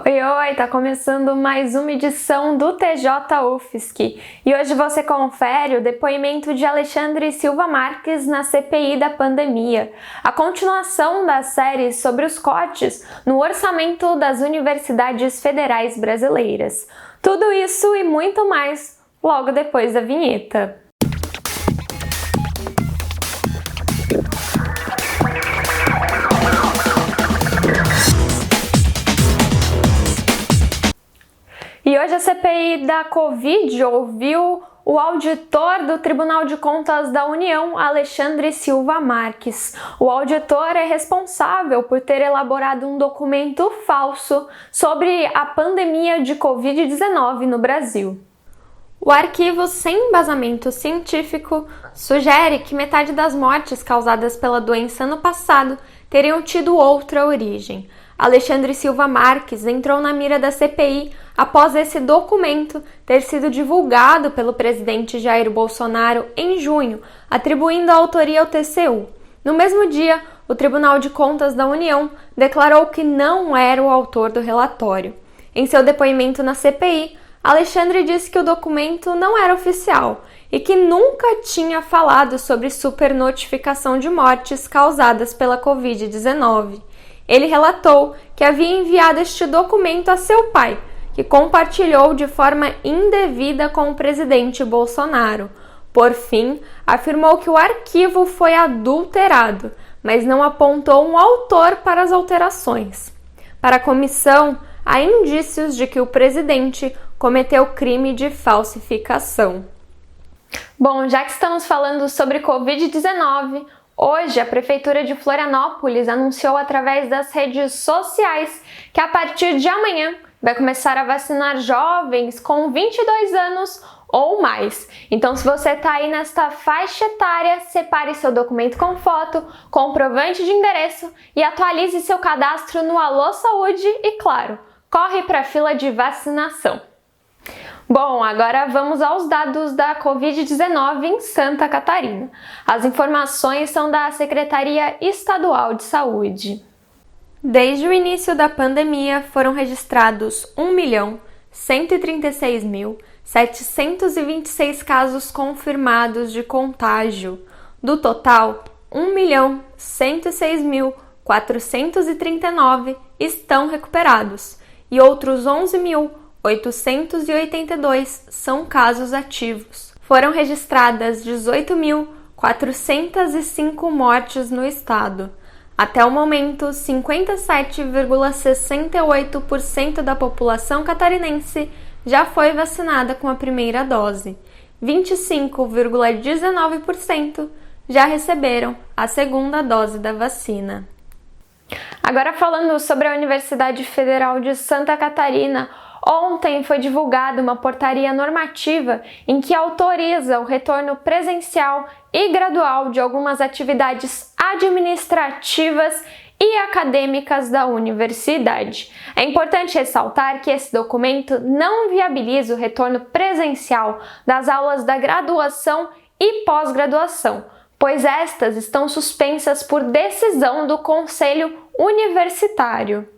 Oi, oi! Tá começando mais uma edição do TJ UFSC e hoje você confere o depoimento de Alexandre Silva Marques na CPI da pandemia, a continuação da série sobre os cortes no orçamento das universidades federais brasileiras. Tudo isso e muito mais logo depois da vinheta. E hoje a CPI da Covid ouviu o auditor do Tribunal de Contas da União, Alexandre Silva Marques. O auditor é responsável por ter elaborado um documento falso sobre a pandemia de Covid-19 no Brasil. O arquivo sem embasamento científico sugere que metade das mortes causadas pela doença ano passado teriam tido outra origem. Alexandre Silva Marques entrou na mira da CPI após esse documento ter sido divulgado pelo presidente Jair Bolsonaro em junho, atribuindo a autoria ao TCU. No mesmo dia, o Tribunal de Contas da União declarou que não era o autor do relatório. Em seu depoimento na CPI, Alexandre disse que o documento não era oficial e que nunca tinha falado sobre supernotificação de mortes causadas pela Covid-19. Ele relatou que havia enviado este documento a seu pai, que compartilhou de forma indevida com o presidente Bolsonaro. Por fim, afirmou que o arquivo foi adulterado, mas não apontou um autor para as alterações. Para a comissão, há indícios de que o presidente cometeu crime de falsificação. Bom, já que estamos falando sobre Covid-19, hoje, a Prefeitura de Florianópolis anunciou através das redes sociais que a partir de amanhã vai começar a vacinar jovens com 22 anos ou mais. Então, se você está aí nesta faixa etária, separe seu documento com foto, comprovante de endereço e atualize seu cadastro no Alô Saúde e, claro, corre para a fila de vacinação. Bom, agora vamos aos dados da Covid-19 em Santa Catarina. As informações são da Secretaria Estadual de Saúde. Desde o início da pandemia, foram registrados 1.136.726 casos confirmados de contágio. Do total, 1.106.439 estão recuperados e outros 11.882 são casos ativos. Foram registradas 18.405 mortes no estado. Até o momento, 57,68% da população catarinense já foi vacinada com a primeira dose. 25,19% já receberam a segunda dose da vacina. Agora falando sobre a Universidade Federal de Santa Catarina, ontem foi divulgada uma portaria normativa em que autoriza o retorno presencial e gradual de algumas atividades administrativas e acadêmicas da universidade. É importante ressaltar que esse documento não viabiliza o retorno presencial das aulas da graduação e pós-graduação, pois estas estão suspensas por decisão do Conselho Universitário.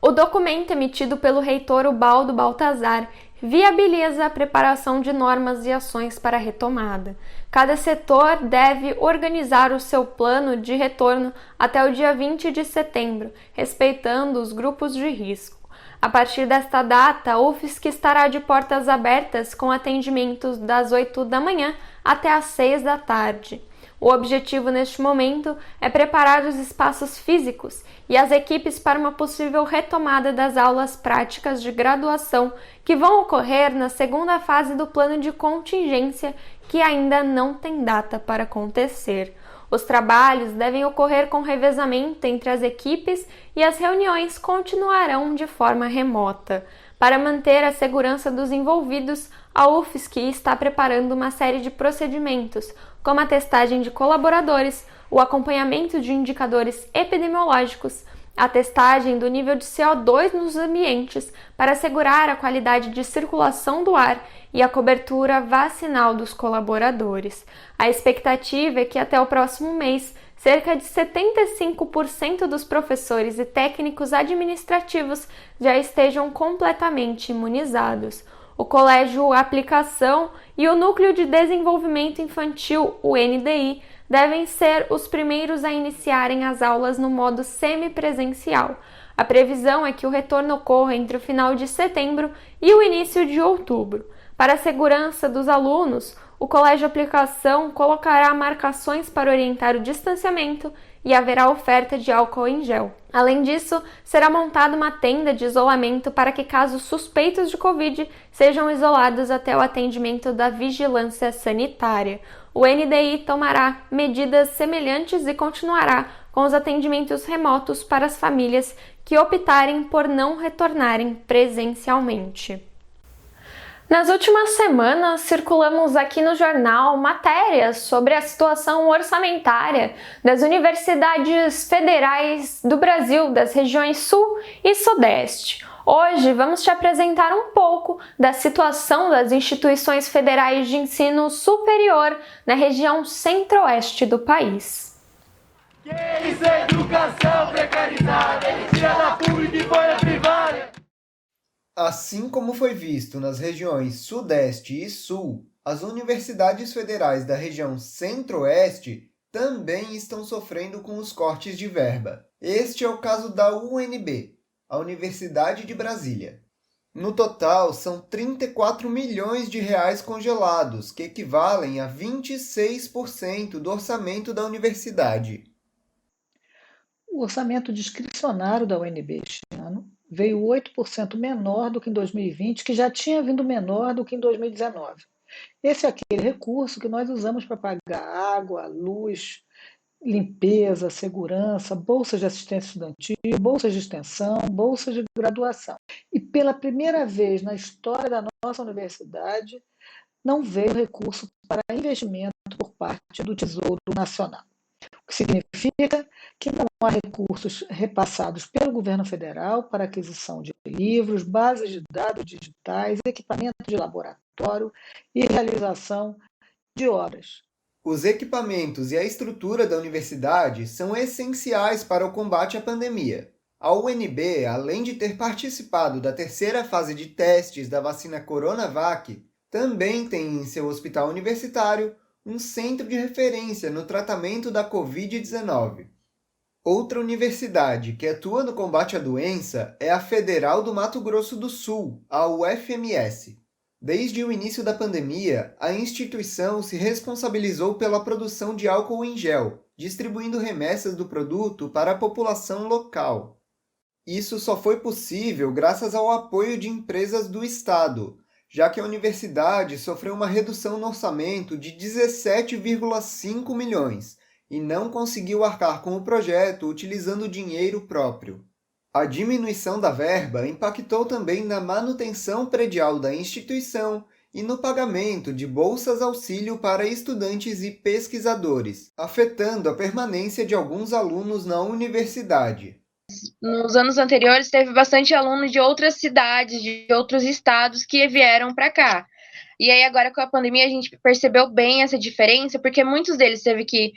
O documento emitido pelo reitor Ubaldo Baltazar viabiliza a preparação de normas e ações para a retomada. Cada setor deve organizar o seu plano de retorno até o dia 20 de setembro, respeitando os grupos de risco. A partir desta data, a UFSC estará de portas abertas com atendimentos das 8 da manhã até às 6 da tarde. O objetivo neste momento é preparar os espaços físicos e as equipes para uma possível retomada das aulas práticas de graduação que vão ocorrer na segunda fase do plano de contingência, que ainda não tem data para acontecer. Os trabalhos devem ocorrer com revezamento entre as equipes e as reuniões continuarão de forma remota. Para manter a segurança dos envolvidos, a UFSC está preparando uma série de procedimentos, como a testagem de colaboradores, o acompanhamento de indicadores epidemiológicos a testagem do nível de CO2 nos ambientes para assegurar a qualidade de circulação do ar e a cobertura vacinal dos colaboradores. A expectativa é que até o próximo mês, cerca de 75% dos professores e técnicos administrativos já estejam completamente imunizados. O Colégio Aplicação e o Núcleo de Desenvolvimento Infantil, o NDI, devem ser os primeiros a iniciarem as aulas no modo semipresencial. A previsão é que o retorno ocorra entre o final de setembro e o início de outubro. Para a segurança dos alunos, o Colégio Aplicação colocará marcações para orientar o distanciamento e haverá oferta de álcool em gel. Além disso, será montada uma tenda de isolamento para que casos suspeitos de Covid sejam isolados até o atendimento da vigilância sanitária. O NDI tomará medidas semelhantes e continuará com os atendimentos remotos para as famílias que optarem por não retornarem presencialmente. Nas últimas semanas, circulamos aqui no jornal matérias sobre a situação orçamentária das universidades federais do Brasil, das regiões Sul e Sudeste. Hoje vamos te apresentar um pouco da situação das instituições federais de ensino superior na região centro-oeste do país. Isso é educação precarizada, ele tira da pública e põe na privada. Assim como foi visto nas regiões Sudeste e Sul, as universidades federais da região Centro-Oeste também estão sofrendo com os cortes de verba. Este é o caso da UNB, a Universidade de Brasília. No total, são 34 milhões de reais congelados, que equivalem a 26% do orçamento da universidade. O orçamento discricionário da UNB este ano veio 8% menor do que em 2020, que já tinha vindo menor do que em 2019. Esse é aquele recurso que nós usamos para pagar água, luz, limpeza, segurança, bolsas de assistência estudantil, bolsas de extensão, bolsas de graduação. E pela primeira vez na história da nossa universidade, não veio recurso para investimento por parte do Tesouro Nacional. O que significa que não há recursos repassados pelo governo federal para aquisição de livros, bases de dados digitais, equipamento de laboratório e realização de obras. Os equipamentos e a estrutura da universidade são essenciais para o combate à pandemia. A UNB, além de ter participado da terceira fase de testes da vacina Coronavac, também tem em seu hospital universitário um centro de referência no tratamento da Covid-19. Outra universidade que atua no combate à doença é a Federal do Mato Grosso do Sul, a UFMS. Desde o início da pandemia, a instituição se responsabilizou pela produção de álcool em gel, distribuindo remessas do produto para a população local. Isso só foi possível graças ao apoio de empresas do Estado, já que a universidade sofreu uma redução no orçamento de 17,5 milhões e não conseguiu arcar com o projeto utilizando dinheiro próprio. A diminuição da verba impactou também na manutenção predial da instituição e no pagamento de bolsas-auxílio para estudantes e pesquisadores, afetando a permanência de alguns alunos na universidade. Nos anos anteriores, teve bastante alunos de outras cidades, de outros estados que vieram para cá. E aí, agora com a pandemia, a gente percebeu bem essa diferença, porque muitos deles teve que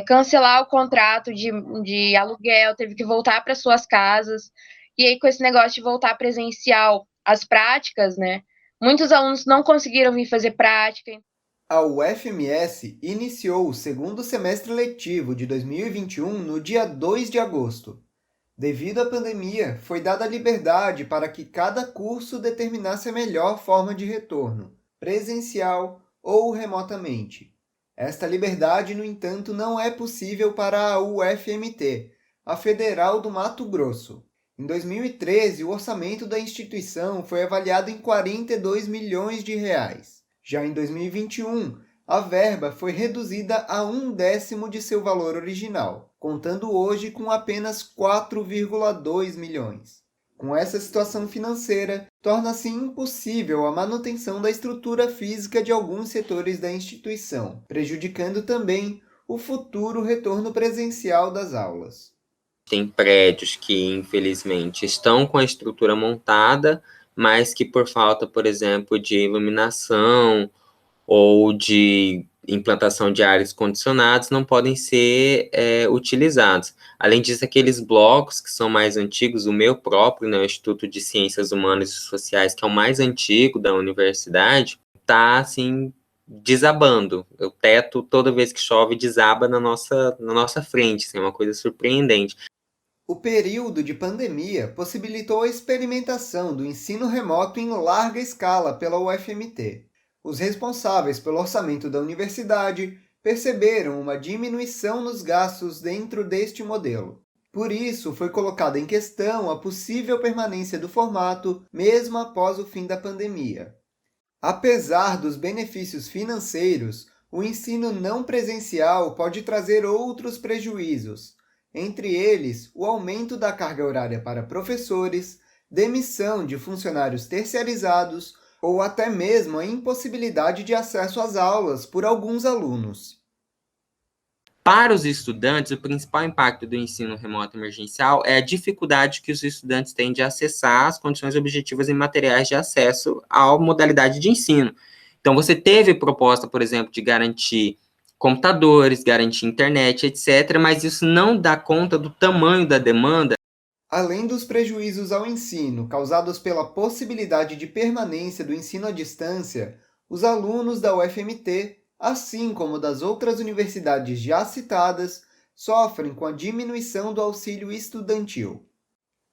cancelar o contrato de aluguel, teve que voltar para suas casas. E aí, com esse negócio de voltar presencial às práticas, né, muitos alunos não conseguiram vir fazer prática. A UFMS iniciou o segundo semestre letivo de 2021 no dia 2 de agosto. Devido à pandemia, foi dada liberdade para que cada curso determinasse a melhor forma de retorno, presencial ou remotamente. Esta liberdade, no entanto, não é possível para a UFMT, a Federal do Mato Grosso. Em 2013, o orçamento da instituição foi avaliado em 42 milhões de reais. Já em 2021, a verba foi reduzida a 1/10 de seu valor original, contando hoje com apenas 4,2 milhões. Com essa situação financeira, torna-se impossível a manutenção da estrutura física de alguns setores da instituição, prejudicando também o futuro retorno presencial das aulas. tem prédios que, infelizmente, estão com a estrutura montada, mas que por falta, por exemplo, de iluminação ou de implantação de ares condicionados não podem ser utilizados. Além disso, aqueles blocos que são mais antigos, o meu próprio, né, o Instituto de Ciências Humanas e Sociais, que é o mais antigo da universidade, está assim desabando. O teto, toda vez que chove, desaba na nossa frente. Assim, é uma coisa surpreendente. O período de pandemia possibilitou a experimentação do ensino remoto em larga escala pela UFMT. Os responsáveis pelo orçamento da universidade perceberam uma diminuição nos gastos dentro deste modelo. Por isso, foi colocada em questão a possível permanência do formato mesmo após o fim da pandemia. Apesar dos benefícios financeiros, o ensino não presencial pode trazer outros prejuízos, entre eles o aumento da carga horária para professores, demissão de funcionários terceirizados ou até mesmo a impossibilidade de acesso às aulas por alguns alunos. Para os estudantes, o principal impacto do ensino remoto emergencial é a dificuldade que os estudantes têm de acessar as condições objetivas e materiais de acesso à modalidade de ensino. Então, você teve proposta, por exemplo, de garantir computadores, garantir internet, etc., mas isso não dá conta do tamanho da demanda. Além dos prejuízos ao ensino causados pela possibilidade de permanência do ensino à distância, os alunos da UFMT, assim como das outras universidades já citadas, sofrem com a diminuição do auxílio estudantil.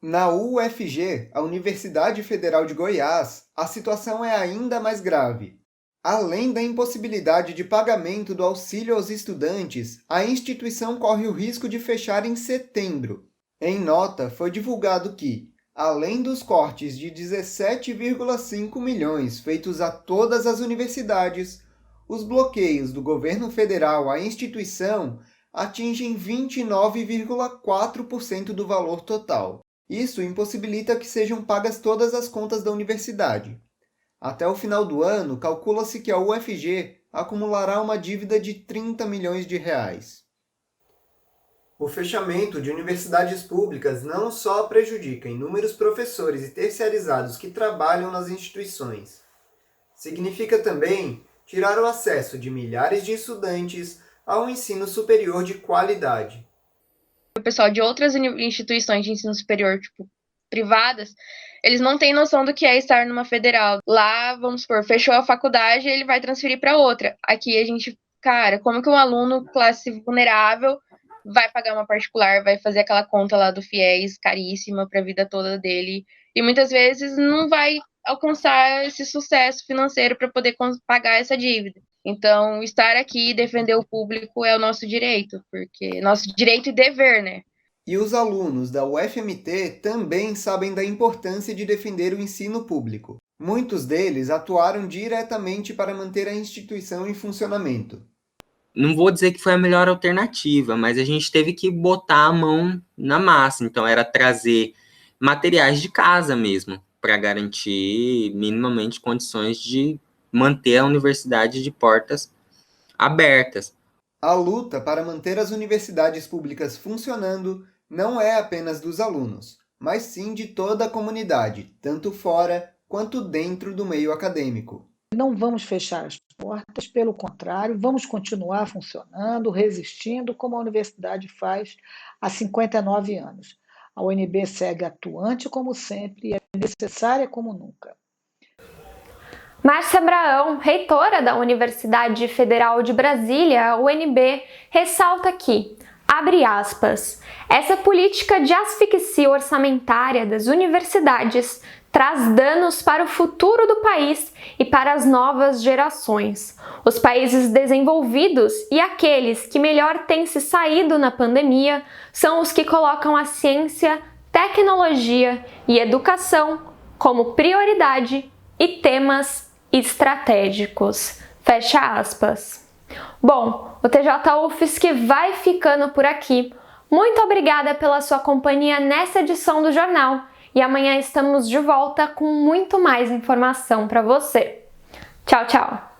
Na UFG, a Universidade Federal de Goiás, a situação é ainda mais grave. Além da impossibilidade de pagamento do auxílio aos estudantes, a instituição corre o risco de fechar em setembro. Em nota, foi divulgado que, além dos cortes de 17,5 milhões feitos a todas as universidades, os bloqueios do governo federal à instituição atingem 29,4% do valor total. Isso impossibilita que sejam pagas todas as contas da universidade. Até o final do ano, calcula-se que a UFG acumulará uma dívida de 30 milhões de reais. O fechamento de universidades públicas não só prejudica inúmeros professores e terceirizados que trabalham nas instituições. Significa também tirar o acesso de milhares de estudantes ao ensino superior de qualidade. O pessoal de outras instituições de ensino superior, privadas, eles não têm noção do que é estar numa federal. Lá, vamos supor, fechou a faculdade, ele vai transferir para outra. Aqui a gente, como que um aluno classe vulnerável vai pagar uma particular, vai fazer aquela conta lá do FIES caríssima para a vida toda dele, e muitas vezes não vai alcançar esse sucesso financeiro para poder pagar essa dívida. Então, estar aqui e defender o público é o nosso direito, porque nosso direito e dever, né? E os alunos da UFMT também sabem da importância de defender o ensino público. Muitos deles atuaram diretamente para manter a instituição em funcionamento. Não vou dizer que foi a melhor alternativa, mas a gente teve que botar a mão na massa. Então, era trazer materiais de casa mesmo, para garantir minimamente condições de manter a universidade de portas abertas. A luta para manter as universidades públicas funcionando não é apenas dos alunos, mas sim de toda a comunidade, tanto fora quanto dentro do meio acadêmico. Não vamos fechar as portas, pelo contrário, vamos continuar funcionando, resistindo, como a universidade faz há 59 anos. A UNB segue atuante como sempre e é necessária como nunca. Márcia Abraão, reitora da Universidade Federal de Brasília, UNB, ressalta que, abre aspas, essa política de asfixia orçamentária das universidades traz danos para o futuro do país e para as novas gerações. Os países desenvolvidos e aqueles que melhor têm se saído na pandemia são os que colocam a ciência, tecnologia e educação como prioridade e temas estratégicos. Fecha aspas. Bom, o TJ UFSC vai ficando por aqui. Muito obrigada pela sua companhia nessa edição do jornal. E amanhã estamos de volta com muito mais informação para você. Tchau, tchau!